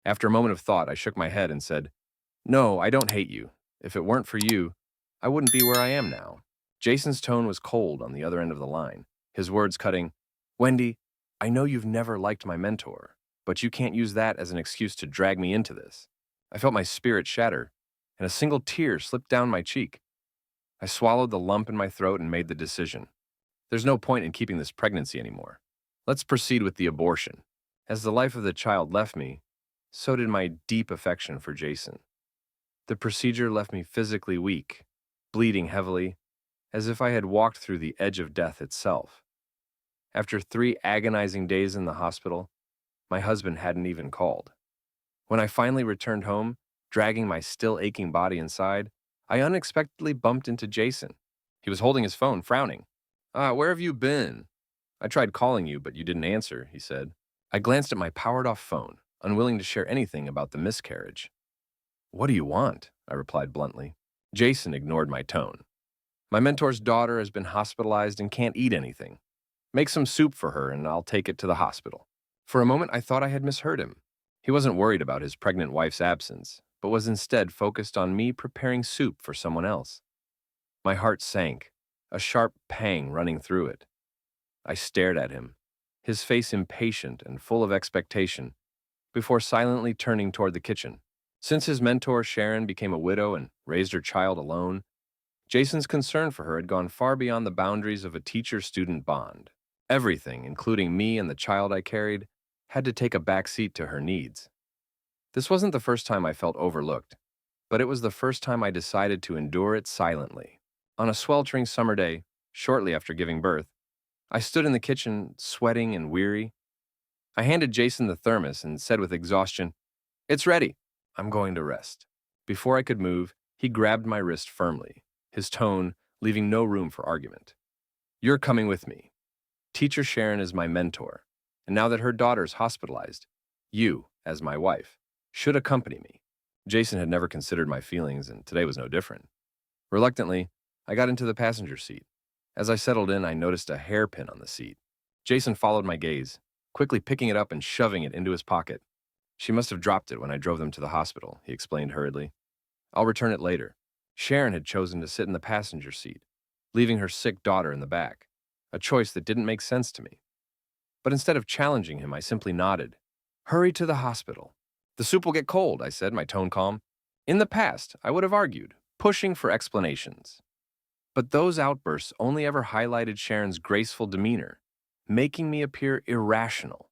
After a moment of thought, I shook my head and said, "No, I don't hate you. If it weren't for you, I wouldn't be where I am now." Jason's tone was cold on the other end of the line, his words cutting, "Wendy, I know you've never liked my mentor, but you can't use that as an excuse to drag me into this." I felt my spirit shatter, and a single tear slipped down my cheek. I swallowed the lump in my throat and made the decision. There's no point in keeping this pregnancy anymore. Let's proceed with the abortion. As the life of the child left me, so did my deep affection for Jason. The procedure left me physically weak, bleeding heavily, as if I had walked through the edge of death itself. After 3 agonizing days in the hospital, my husband hadn't even called. When I finally returned home, dragging my still aching body inside, I unexpectedly bumped into Jason. He was holding his phone, frowning. Where have you been?" "I tried calling you, but you didn't answer," he said. I glanced at my powered-off phone, unwilling to share anything about the miscarriage. "What do you want?" I replied bluntly. Jason ignored my tone. "My mentor's daughter has been hospitalized and can't eat anything. Make some soup for her and I'll take it to the hospital." For a moment, I thought I had misheard him. He wasn't worried about his pregnant wife's absence, but was instead focused on me preparing soup for someone else. My heart sank, a sharp pang running through it. I stared at him, his face impatient and full of expectation, before silently turning toward the kitchen. Since his mentor, Sharon, became a widow and raised her child alone, Jason's concern for her had gone far beyond the boundaries of a teacher-student bond. Everything, including me and the child I carried, had to take a back seat to her needs. This wasn't the first time I felt overlooked, but it was the first time I decided to endure it silently. On a sweltering summer day, shortly after giving birth, I stood in the kitchen, sweating and weary. I handed Jason the thermos and said with exhaustion, "It's ready. I'm going to rest." Before I could move, he grabbed my wrist firmly, his tone leaving no room for argument. "You're coming with me. Teacher Sharon is my mentor, and now that her daughter's hospitalized, you, as my wife, should accompany me." Jason had never considered my feelings, and today was no different. Reluctantly, I got into the passenger seat. As I settled in, I noticed a hairpin on the seat. Jason followed my gaze, quickly picking it up and shoving it into his pocket. "She must have dropped it when I drove them to the hospital," he explained hurriedly. "I'll return it later." Sharon had chosen to sit in the passenger seat, leaving her sick daughter in the back, a choice that didn't make sense to me. But instead of challenging him, I simply nodded. "Hurry to the hospital." "The soup will get cold," I said, my tone calm. In the past, I would have argued, pushing for explanations. But those outbursts only ever highlighted Sharon's graceful demeanor, making me appear irrational.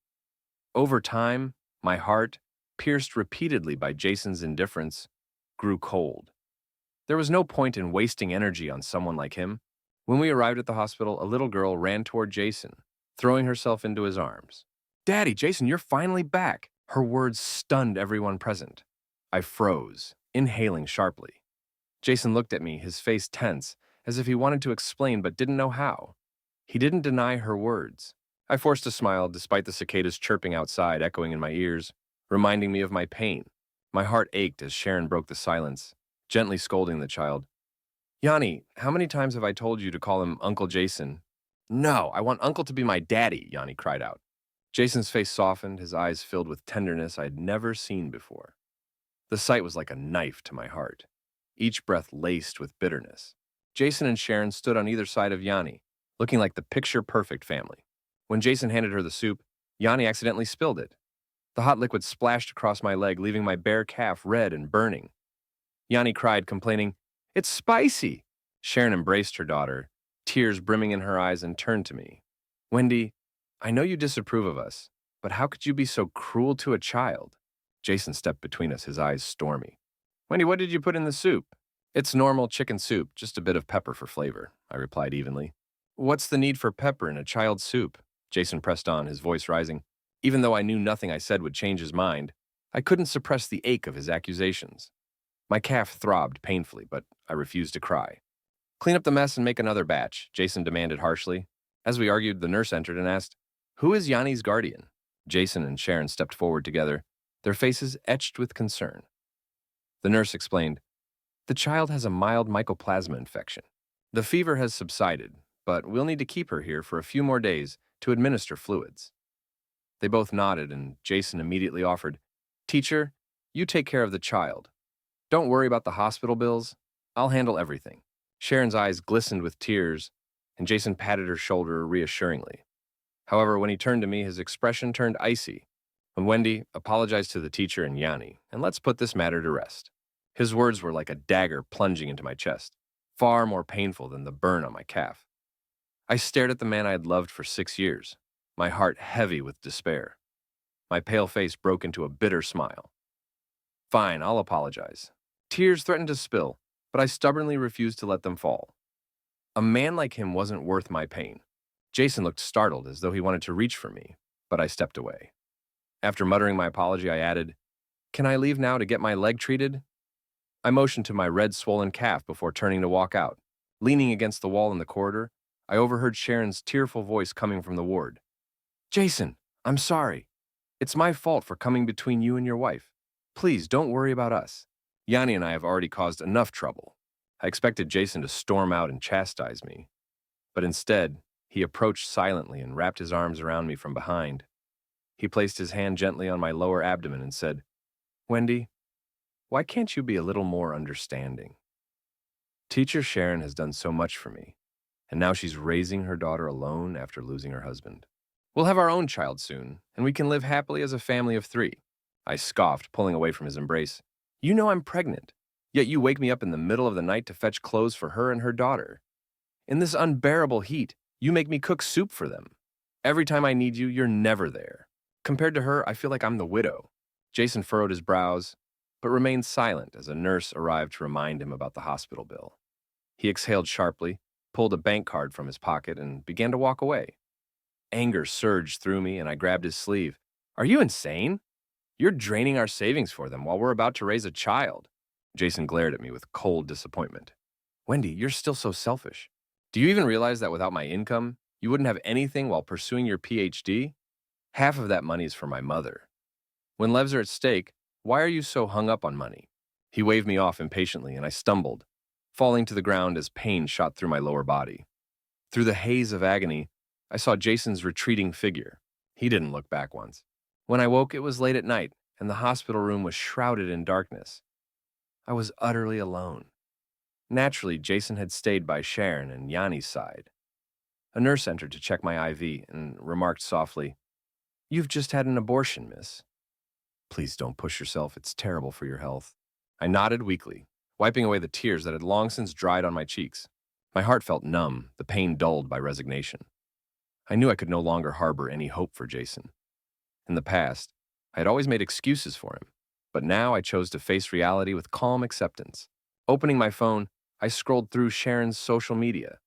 Over time, my heart, pierced repeatedly by Jason's indifference, grew cold. There was no point in wasting energy on someone like him. When we arrived at the hospital, a little girl ran toward Jason, throwing herself into his arms. "Daddy, Jason, you're finally back!" Her words stunned everyone present. I froze, inhaling sharply. Jason looked at me, his face tense, as if he wanted to explain but didn't know how. He didn't deny her words. I forced a smile despite the cicadas chirping outside echoing in my ears, reminding me of my pain. My heart ached as Sharon broke the silence, gently scolding the child. "Yanni, how many times have I told you to call him Uncle Jason?" "No, I want Uncle to be my daddy," Yanni cried out. Jason's face softened, his eyes filled with tenderness I had never seen before. The sight was like a knife to my heart, each breath laced with bitterness. Jason and Sharon stood on either side of Yanni, looking like the picture-perfect family. When Jason handed her the soup, Yanni accidentally spilled it. The hot liquid splashed across my leg, leaving my bare calf red and burning. Yanni cried, complaining, "It's spicy!" Sharon embraced her daughter, tears brimming in her eyes, and turned to me. "Wendy, I know you disapprove of us, but how could you be so cruel to a child?" Jason stepped between us, his eyes stormy. "Wendy, what did you put in the soup?" "It's normal chicken soup, just a bit of pepper for flavor," I replied evenly. "What's the need for pepper in a child's soup?" Jason pressed on, his voice rising. Even though I knew nothing I said would change his mind, I couldn't suppress the ache of his accusations. My calf throbbed painfully, but I refused to cry. "Clean up the mess and make another batch," Jason demanded harshly. As we argued, the nurse entered and asked, "Who is Yanni's guardian?" Jason and Sharon stepped forward together, their faces etched with concern. The nurse explained, "The child has a mild mycoplasma infection. The fever has subsided, but we'll need to keep her here for a few more days to administer fluids." They both nodded, and Jason immediately offered, Teacher, you take care of the child. Don't worry about the hospital bills. I'll handle everything. Sharon's eyes glistened with tears, and Jason patted her shoulder reassuringly. However, when he turned to me, his expression turned icy. Wendy, apologize to the teacher and Yanni, and let's put this matter to rest. His words were like a dagger plunging into my chest, far more painful than the burn on my calf. I stared at the man I had loved for 6 years, my heart heavy with despair. My pale face broke into a bitter smile. Fine, I'll apologize. Tears threatened to spill, but I stubbornly refused to let them fall. A man like him wasn't worth my pain. Jason looked startled, as though he wanted to reach for me, but I stepped away. After muttering my apology, I added, "Can I leave now to get my leg treated?" I motioned to my red, swollen calf before turning to walk out. Leaning against the wall in the corridor, I overheard Sharon's tearful voice coming from the ward. "Jason, I'm sorry. It's my fault for coming between you and your wife. Please don't worry about us. Yanni and I have already caused enough trouble." I expected Jason to storm out and chastise me, but instead, he approached silently and wrapped his arms around me from behind. He placed his hand gently on my lower abdomen and said, "Wendy, why can't you be a little more understanding? Teacher Sharon has done so much for me, and now she's raising her daughter alone after losing her husband. We'll have our own child soon, and we can live happily as a family of 3. I scoffed, pulling away from his embrace. "You know I'm pregnant, yet you wake me up in the middle of the night to fetch clothes for her and her daughter. In this unbearable heat, you make me cook soup for them. Every time I need you, you're never there. Compared to her, I feel like I'm the widow." Jason furrowed his brows, but remained silent as a nurse arrived to remind him about the hospital bill. He exhaled sharply, pulled a bank card from his pocket, and began to walk away. Anger surged through me, and I grabbed his sleeve. "Are you insane? You're draining our savings for them while we're about to raise a child." Jason glared at me with cold disappointment. "Wendy, you're still so selfish. Do you even realize that without my income, you wouldn't have anything while pursuing your PhD? Half of that money is for my mother. When lives are at stake, why are you so hung up on money?" He waved me off impatiently, and I stumbled, falling to the ground as pain shot through my lower body. Through the haze of agony, I saw Jason's retreating figure. He didn't look back once. When I woke, it was late at night, and the hospital room was shrouded in darkness. I was utterly alone. Naturally, Jason had stayed by Sharon and Yanni's side. A nurse entered to check my IV and remarked softly, "You've just had an abortion, miss. Please don't push yourself, it's terrible for your health." I nodded weakly, wiping away the tears that had long since dried on my cheeks. My heart felt numb, the pain dulled by resignation. I knew I could no longer harbor any hope for Jason. In the past, I had always made excuses for him, but now I chose to face reality with calm acceptance. Opening my phone, I scrolled through Sharon's social media.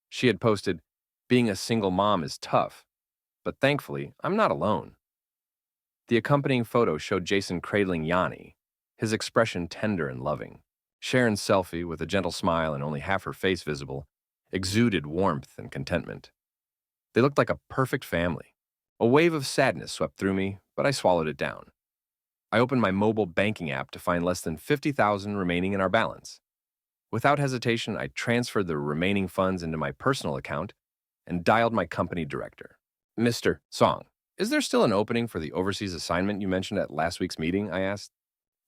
She had posted, "Being a single mom is tough, but thankfully, I'm not alone." The accompanying photo showed Jason cradling Yanni, his expression tender and loving. Sharon's selfie, with a gentle smile and only half her face visible, exuded warmth and contentment. They looked like a perfect family. A wave of sadness swept through me, but I swallowed it down. I opened my mobile banking app to find less than $50,000 remaining in our balance. Without hesitation, I transferred the remaining funds into my personal account and dialed my company director. "Mr. Song, is there still an opening for the overseas assignment you mentioned at last week's meeting?" I asked.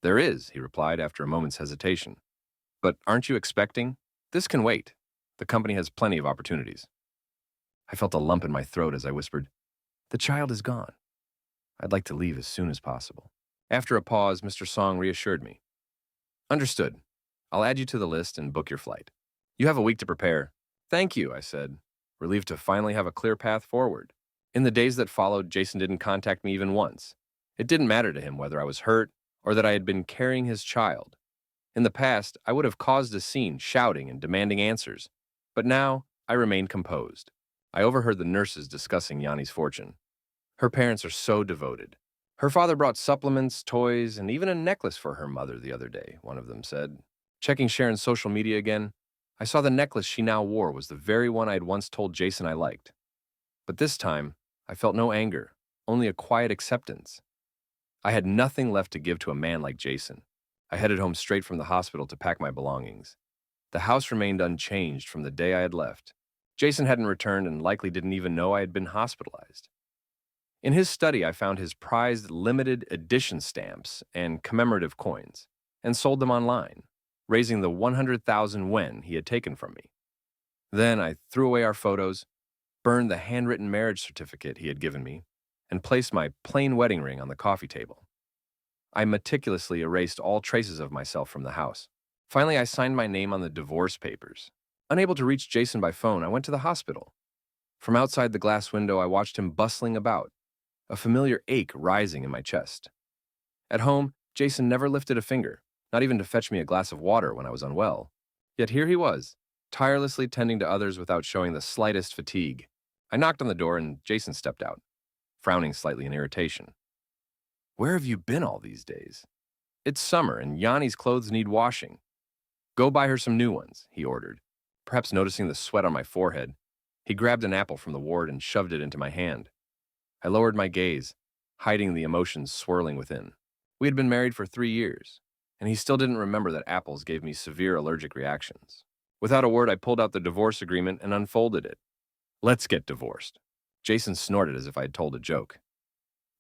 "There is," he replied after a moment's hesitation. "But aren't you expecting? This can wait. The company has plenty of opportunities." I felt a lump in my throat as I whispered, "The child is gone. I'd like to leave as soon as possible." After a pause, Mr. Song reassured me. "Understood. I'll add you to the list and book your flight. You have a week to prepare." "Thank you," I said, relieved to finally have a clear path forward. In the days that followed, Jason didn't contact me even once. It didn't matter to him whether I was hurt or that I had been carrying his child. In the past, I would have caused a scene, shouting and demanding answers. But now, I remained composed. I overheard the nurses discussing Yanni's fortune. "Her parents are so devoted. Her father brought supplements, toys, and even a necklace for her mother the other day," one of them said. Checking Sharon's social media again, I saw the necklace she now wore was the very one I had once told Jason I liked. But this time, I felt no anger, only a quiet acceptance. I had nothing left to give to a man like Jason. I headed home straight from the hospital to pack my belongings. The house remained unchanged from the day I had left. Jason hadn't returned and likely didn't even know I had been hospitalized. In his study, I found his prized limited edition stamps and commemorative coins and sold them online, raising the 100,000 yen he had taken from me. Then I threw away our photos, burned the handwritten marriage certificate he had given me, and placed my plain wedding ring on the coffee table. I meticulously erased all traces of myself from the house. Finally, I signed my name on the divorce papers. Unable to reach Jason by phone, I went to the hospital. From outside the glass window, I watched him bustling about, a familiar ache rising in my chest. At home, Jason never lifted a finger, not even to fetch me a glass of water when I was unwell. Yet here he was, tirelessly tending to others without showing the slightest fatigue. I knocked on the door and Jason stepped out, frowning slightly in irritation. "Where have you been all these days? It's summer and Yanni's clothes need washing. Go buy her some new ones," he ordered. Perhaps noticing the sweat on my forehead, he grabbed an apple from the ward and shoved it into my hand. I lowered my gaze, hiding the emotions swirling within. We had been married for 3 years, and he still didn't remember that apples gave me severe allergic reactions. Without a word, I pulled out the divorce agreement and unfolded it. "Let's get divorced." Jason snorted as if I had told a joke.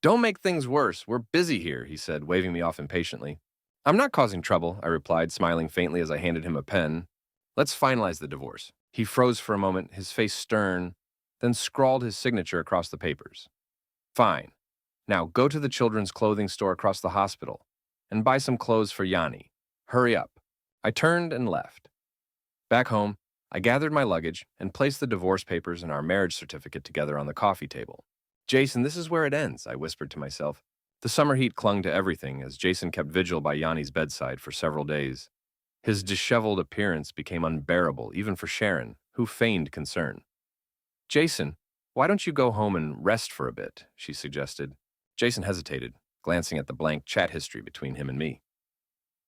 "Don't make things worse. We're busy here," he said, waving me off impatiently. "I'm not causing trouble," I replied, smiling faintly as I handed him a pen. "Let's finalize the divorce." He froze for a moment, his face stern, then scrawled his signature across the papers. "Fine. Now go to the children's clothing store across the hospital and buy some clothes for Yanni. Hurry up." I turned and left. Back home, I gathered my luggage and placed the divorce papers and our marriage certificate together on the coffee table. "Jason, this is where it ends," I whispered to myself. The summer heat clung to everything as Jason kept vigil by Yanni's bedside for several days. His disheveled appearance became unbearable even for Sharon, who feigned concern. "Jason, why don't you go home and rest for a bit?" she suggested. Jason hesitated, glancing at the blank chat history between him and me.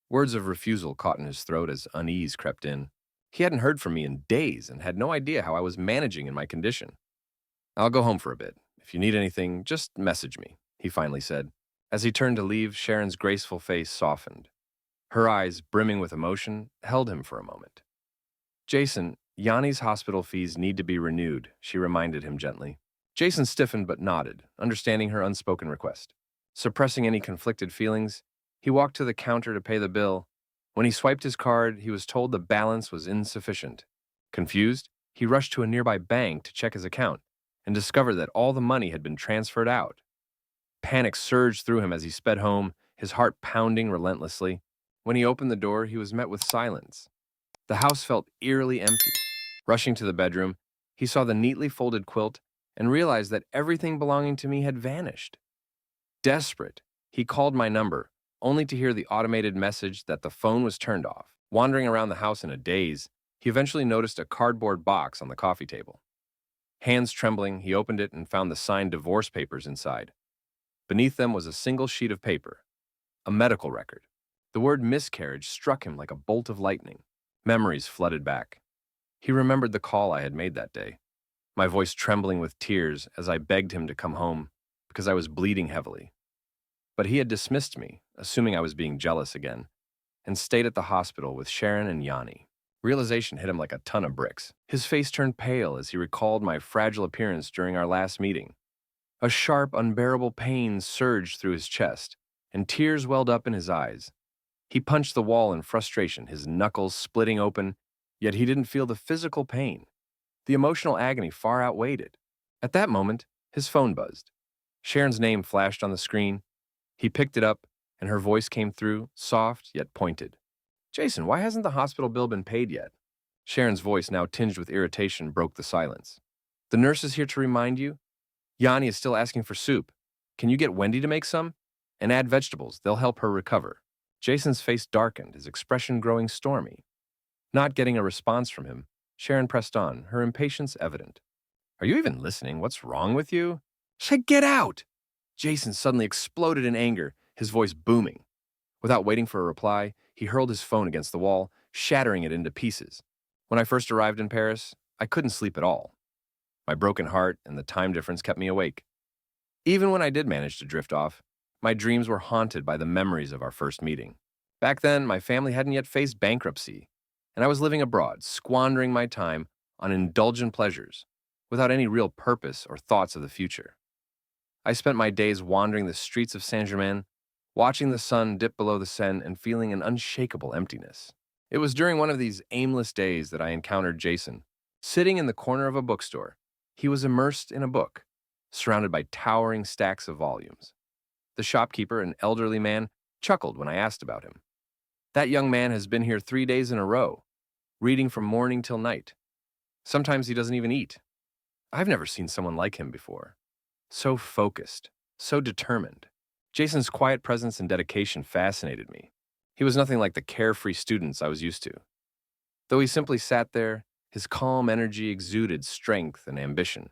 Words of refusal caught in his throat as unease crept in. He hadn't heard from me in days and had no idea how I was managing in my condition. "I'll go home for a bit. If you need anything, just message me," he finally said. As he turned to leave, Sharon's graceful face softened. Her eyes, brimming with emotion, held him for a moment. "Jason, Yanni's hospital fees need to be renewed," she reminded him gently. Jason stiffened but nodded, understanding her unspoken request. Suppressing any conflicted feelings, he walked to the counter to pay the bill. When he swiped his card, he was told the balance was insufficient. Confused, he rushed to a nearby bank to check his account and discovered that all the money had been transferred out. Panic surged through him as he sped home, his heart pounding relentlessly. When he opened the door, he was met with silence. The house felt eerily empty. Rushing to the bedroom, he saw the neatly folded quilt and realized that everything belonging to me had vanished. Desperate, he called my number, only to hear the automated message that the phone was turned off. Wandering around the house in a daze, he eventually noticed a cardboard box on the coffee table. Hands trembling, he opened it and found the signed divorce papers inside. Beneath them was a single sheet of paper, a medical record. The word miscarriage struck him like a bolt of lightning. Memories flooded back. He remembered the call I had made that day, my voice trembling with tears as I begged him to come home because I was bleeding heavily. But he had dismissed me, assuming I was being jealous again, and stayed at the hospital with Sharon and Yanni. Realization hit him like a ton of bricks. His face turned pale as he recalled my fragile appearance during our last meeting. A sharp, unbearable pain surged through his chest, and tears welled up in his eyes. He punched the wall in frustration, his knuckles splitting open, yet he didn't feel the physical pain. The emotional agony far outweighed it. At that moment, his phone buzzed. Sharon's name flashed on the screen. He picked it up, and her voice came through, soft yet pointed. "Jason, why hasn't the hospital bill been paid yet?" Sharon's voice, now tinged with irritation, broke the silence. "The nurse is here to remind you. Yanni is still asking for soup. Can you get Wendy to make some? And add vegetables. They'll help her recover." Jason's face darkened, his expression growing stormy. Not getting a response from him, Sharon pressed on, her impatience evident. "Are you even listening? What's wrong with you?" "Say, get out!" Jason suddenly exploded in anger, his voice booming. Without waiting for a reply, he hurled his phone against the wall, shattering it into pieces. When I first arrived in Paris, I couldn't sleep at all. My broken heart and the time difference kept me awake. Even when I did manage to drift off, my dreams were haunted by the memories of our first meeting. Back then, my family hadn't yet faced bankruptcy, and I was living abroad, squandering my time on indulgent pleasures, without any real purpose or thoughts of the future. I spent my days wandering the streets of Saint-Germain, watching the sun dip below the Seine and feeling an unshakable emptiness. It was during one of these aimless days that I encountered Jason, sitting in the corner of a bookstore. He was immersed in a book, surrounded by towering stacks of volumes. The shopkeeper, an elderly man, chuckled when I asked about him. That young man has been here 3 days in a row, reading from morning till night. Sometimes he doesn't even eat. I've never seen someone like him before. So focused, so determined. Jason's quiet presence and dedication fascinated me. He was nothing like the carefree students I was used to. Though he simply sat there, his calm energy exuded strength and ambition.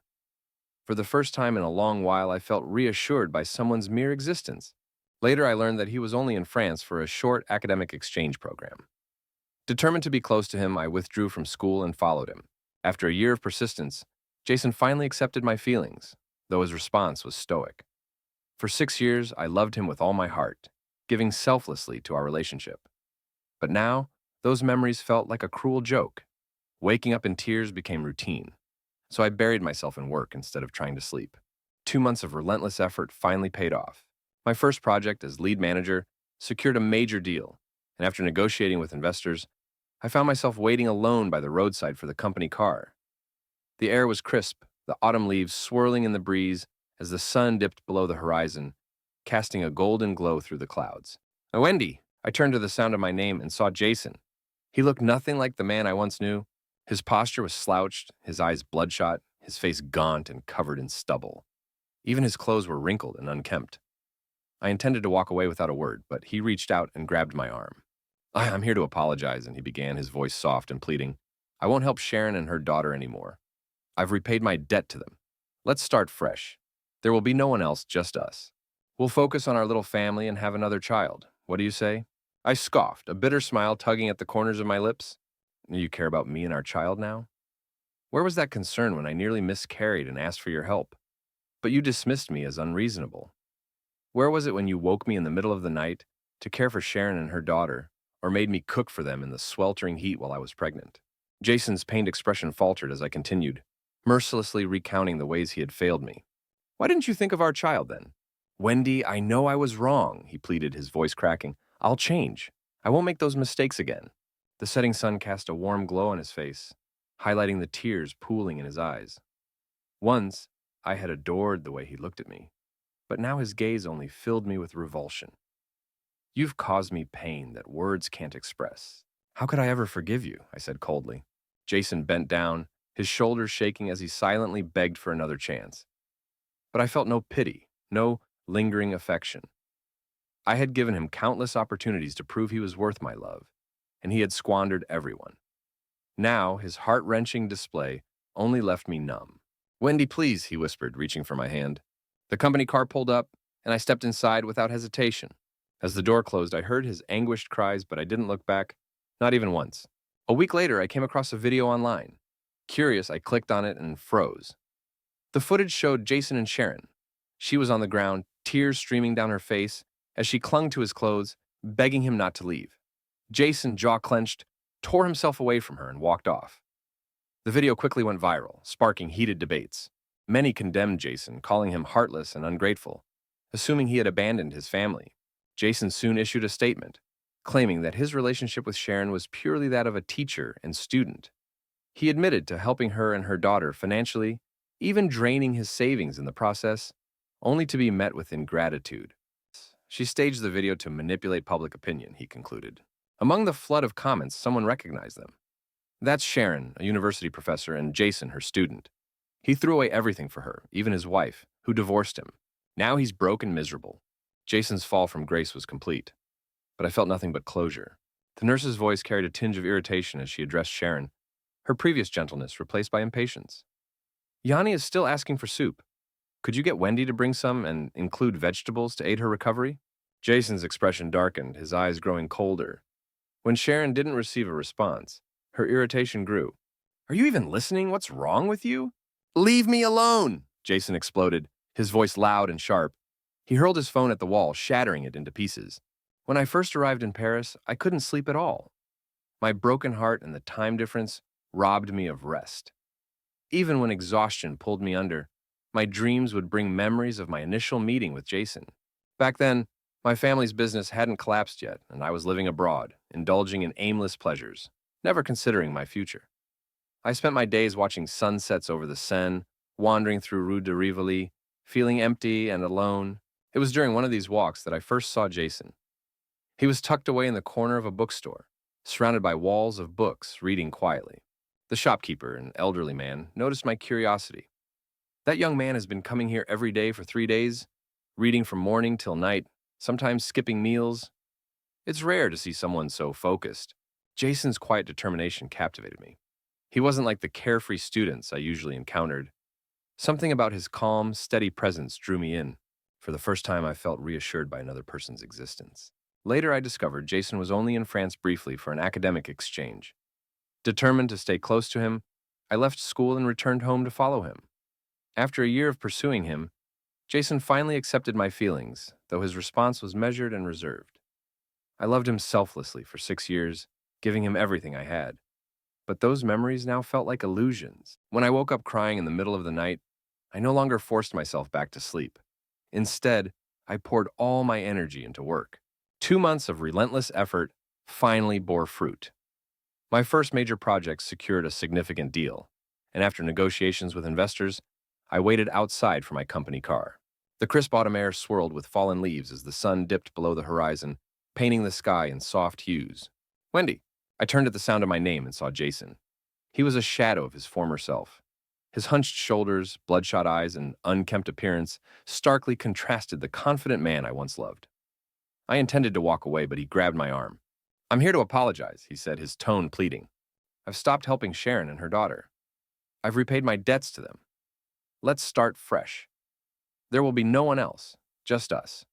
For the first time in a long while, I felt reassured by someone's mere existence. Later, I learned that he was only in France for a short academic exchange program. Determined to be close to him, I withdrew from school and followed him. After a year of persistence, Jason finally accepted my feelings, though his response was stoic. For 6 years, I loved him with all my heart, giving selflessly to our relationship. But now, those memories felt like a cruel joke. Waking up in tears became routine, so I buried myself in work instead of trying to sleep. 2 months of relentless effort finally paid off. My first project as lead manager secured a major deal, and after negotiating with investors, I found myself waiting alone by the roadside for the company car. The air was crisp, the autumn leaves swirling in the breeze as the sun dipped below the horizon, casting a golden glow through the clouds. Wendy! I turned to the sound of my name and saw Jason. He looked nothing like the man I once knew. His posture was slouched, his eyes bloodshot, his face gaunt and covered in stubble. Even his clothes were wrinkled and unkempt. I intended to walk away without a word, but he reached out and grabbed my arm. I'm here to apologize, and he began, his voice soft and pleading. I won't help Sharon and her daughter anymore. I've repaid my debt to them. Let's start fresh. There will be no one else, just us. We'll focus on our little family and have another child. What do you say? I scoffed, a bitter smile tugging at the corners of my lips. You care about me and our child now? Where was that concern when I nearly miscarried and asked for your help? But you dismissed me as unreasonable. Where was it when you woke me in the middle of the night to care for Sharon and her daughter, or made me cook for them in the sweltering heat while I was pregnant? Jason's pained expression faltered as I continued, mercilessly recounting the ways he had failed me. Why didn't you think of our child then? Wendy, I know I was wrong, he pleaded, his voice cracking. I'll change. I won't make those mistakes again. The setting sun cast a warm glow on his face, highlighting the tears pooling in his eyes. Once, I had adored the way he looked at me, but now his gaze only filled me with revulsion. You've caused me pain that words can't express. How could I ever forgive you? I said coldly. Jason bent down, his shoulders shaking as he silently begged for another chance. But I felt no pity, no lingering affection. I had given him countless opportunities to prove he was worth my love, and he had squandered everyone. Now, his heart-wrenching display only left me numb. Wendy, please, he whispered, reaching for my hand. The company car pulled up, and I stepped inside without hesitation. As the door closed, I heard his anguished cries, but I didn't look back, not even once. A week later, I came across a video online. Curious, I clicked on it and froze. The footage showed Jason and Sharon. She was on the ground, tears streaming down her face, as she clung to his clothes, begging him not to leave. Jason, jaw clenched, tore himself away from her and walked off. The video quickly went viral, sparking heated debates. Many condemned Jason, calling him heartless and ungrateful, assuming he had abandoned his family. Jason soon issued a statement, claiming that his relationship with Sharon was purely that of a teacher and student. He admitted to helping her and her daughter financially, even draining his savings in the process, only to be met with ingratitude. She staged the video to manipulate public opinion, he concluded. Among the flood of comments, someone recognized them. That's Sharon, a university professor, and Jason, her student. He threw away everything for her, even his wife, who divorced him. Now he's broke and miserable. Jason's fall from grace was complete, but I felt nothing but closure. The nurse's voice carried a tinge of irritation as she addressed Sharon, her previous gentleness replaced by impatience. Yanni is still asking for soup. Could you get Wendy to bring some and include vegetables to aid her recovery? Jason's expression darkened, his eyes growing colder. When Sharon didn't receive a response, her irritation grew. Are you even listening? What's wrong with you? Leave me alone, Jason exploded, his voice loud and sharp. He hurled his phone at the wall, shattering it into pieces. When I first arrived in Paris, I couldn't sleep at all. My broken heart and the time difference robbed me of rest. Even when exhaustion pulled me under, My dreams would bring memories of my initial meeting with Jason. Back then, my family's business hadn't collapsed yet, and I was living abroad, indulging in aimless pleasures, never considering my future. I spent my days watching sunsets over the Seine, wandering through Rue de Rivoli, feeling empty and alone. It was during one of these walks that I first saw Jason. He was tucked away in the corner of a bookstore, surrounded by walls of books, reading quietly. The shopkeeper, an elderly man, noticed my curiosity. That young man has been coming here every day for 3 days, reading from morning till night, sometimes skipping meals. It's rare to see someone so focused. Jason's quiet determination captivated me. He wasn't like the carefree students I usually encountered. Something about his calm, steady presence drew me in. For the first time, I felt reassured by another person's existence. Later, I discovered Jason was only in France briefly for an academic exchange. Determined to stay close to him, I left school and returned home to follow him. After a year of pursuing him, Jason finally accepted my feelings, though his response was measured and reserved. I loved him selflessly for 6 years, giving him everything I had. But those memories now felt like illusions. When I woke up crying in the middle of the night, I no longer forced myself back to sleep. Instead, I poured all my energy into work. 2 months of relentless effort finally bore fruit. My first major project secured a significant deal, and after negotiations with investors, I waited outside for my company car. The crisp autumn air swirled with fallen leaves as the sun dipped below the horizon, painting the sky in soft hues. Wendy! I turned at the sound of my name and saw Jason. He was a shadow of his former self. His hunched shoulders, bloodshot eyes, and unkempt appearance starkly contrasted the confident man I once loved. I intended to walk away, but he grabbed my arm. "I'm here to apologize," he said, his tone pleading. "I've stopped helping Sharon and her daughter. I've repaid my debts to them. Let's start fresh. There will be no one else, just us.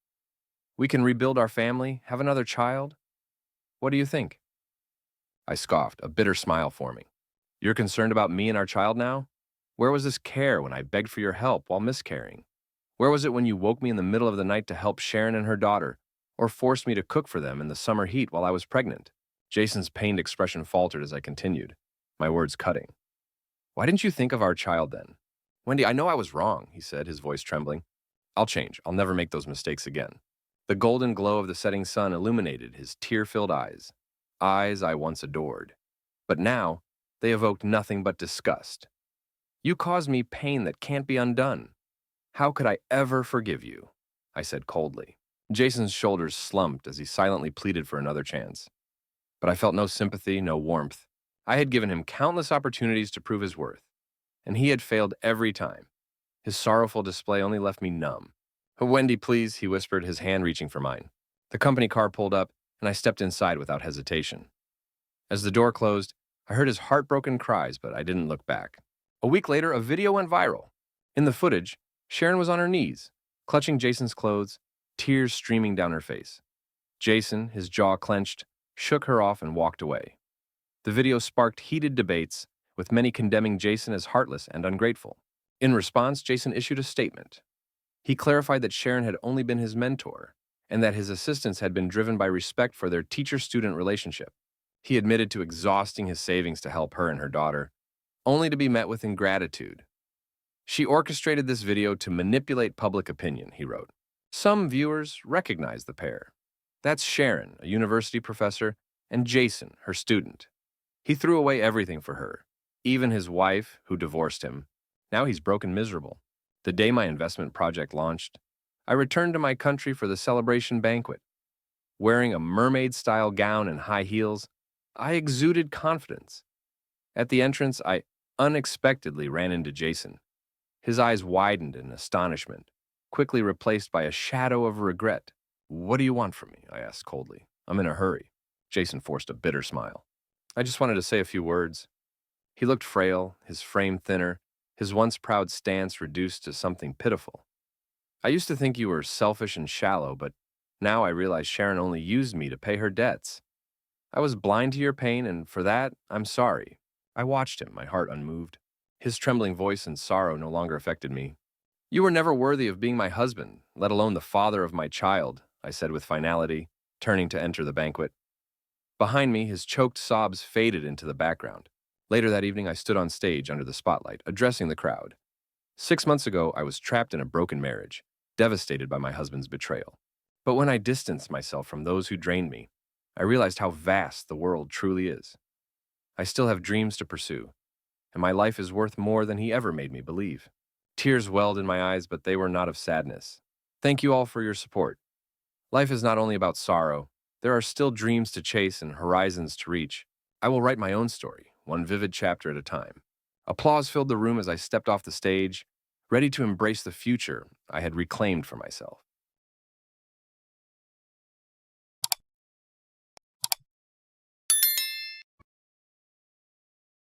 We can rebuild our family, have another child. What do you think?" I scoffed, a bitter smile forming. "You're concerned about me and our child now? Where was this care when I begged for your help while miscarrying? Where was it when you woke me in the middle of the night to help Sharon and her daughter, or forced me to cook for them in the summer heat while I was pregnant?" Jason's pained expression faltered as I continued, my words cutting. "Why didn't you think of our child then?" "Wendy, I know I was wrong," he said, his voice trembling. "I'll change. I'll never make those mistakes again." The golden glow of the setting sun illuminated his tear-filled eyes I once adored. But now, they evoked nothing but disgust. "You caused me pain that can't be undone. How could I ever forgive you?" I said coldly. Jason's shoulders slumped as he silently pleaded for another chance. But I felt no sympathy, no warmth. I had given him countless opportunities to prove his worth, and he had failed every time. His sorrowful display only left me numb. "Wendy, please," he whispered, his hand reaching for mine. The company car pulled up, and I stepped inside without hesitation. As the door closed, I heard his heartbroken cries, but I didn't look back. A week later, a video went viral. In the footage, Sharon was on her knees, clutching Jason's clothes, tears streaming down her face. Jason, his jaw clenched, shook her off and walked away. The video sparked heated debates, with many condemning Jason as heartless and ungrateful. In response, Jason issued a statement. He clarified that Sharon had only been his mentor, and that his assistance had been driven by respect for their teacher-student relationship. He admitted to exhausting his savings to help her and her daughter, only to be met with ingratitude. "She orchestrated this video to manipulate public opinion," he wrote. "Some viewers recognize the pair. That's Sharon, a university professor, and Jason, her student. He threw away everything for her, even his wife, who divorced him. Now he's broke and miserable. The day my investment project launched, I returned to my country for the celebration banquet. Wearing a mermaid-style gown and high heels, I exuded confidence. At the entrance, I unexpectedly ran into Jason. His eyes widened in astonishment, quickly replaced by a shadow of regret. "What do you want from me?" I asked coldly. "I'm in a hurry." Jason forced a bitter smile. "I just wanted to say a few words." He looked frail, his frame thinner, his once proud stance reduced to something pitiful. "I used to think you were selfish and shallow, but now I realize Sharon only used me to pay her debts. I was blind to your pain, and for that, I'm sorry." I watched him, my heart unmoved. His trembling voice and sorrow no longer affected me. "You were never worthy of being my husband, let alone the father of my child," I said with finality, turning to enter the banquet. Behind me, his choked sobs faded into the background. Later that evening, I stood on stage under the spotlight, addressing the crowd. 6 months ago, I was trapped in a broken marriage, devastated by my husband's betrayal. But when I distanced myself from those who drained me, I realized how vast the world truly is. I still have dreams to pursue, and my life is worth more than he ever made me believe. Tears welled in my eyes, but they were not of sadness. Thank you all for your support. Life is not only about sorrow, there are still dreams to chase and horizons to reach. I will write my own story, one vivid chapter at a time. Applause filled the room as I stepped off the stage, ready to embrace the future I had reclaimed for myself.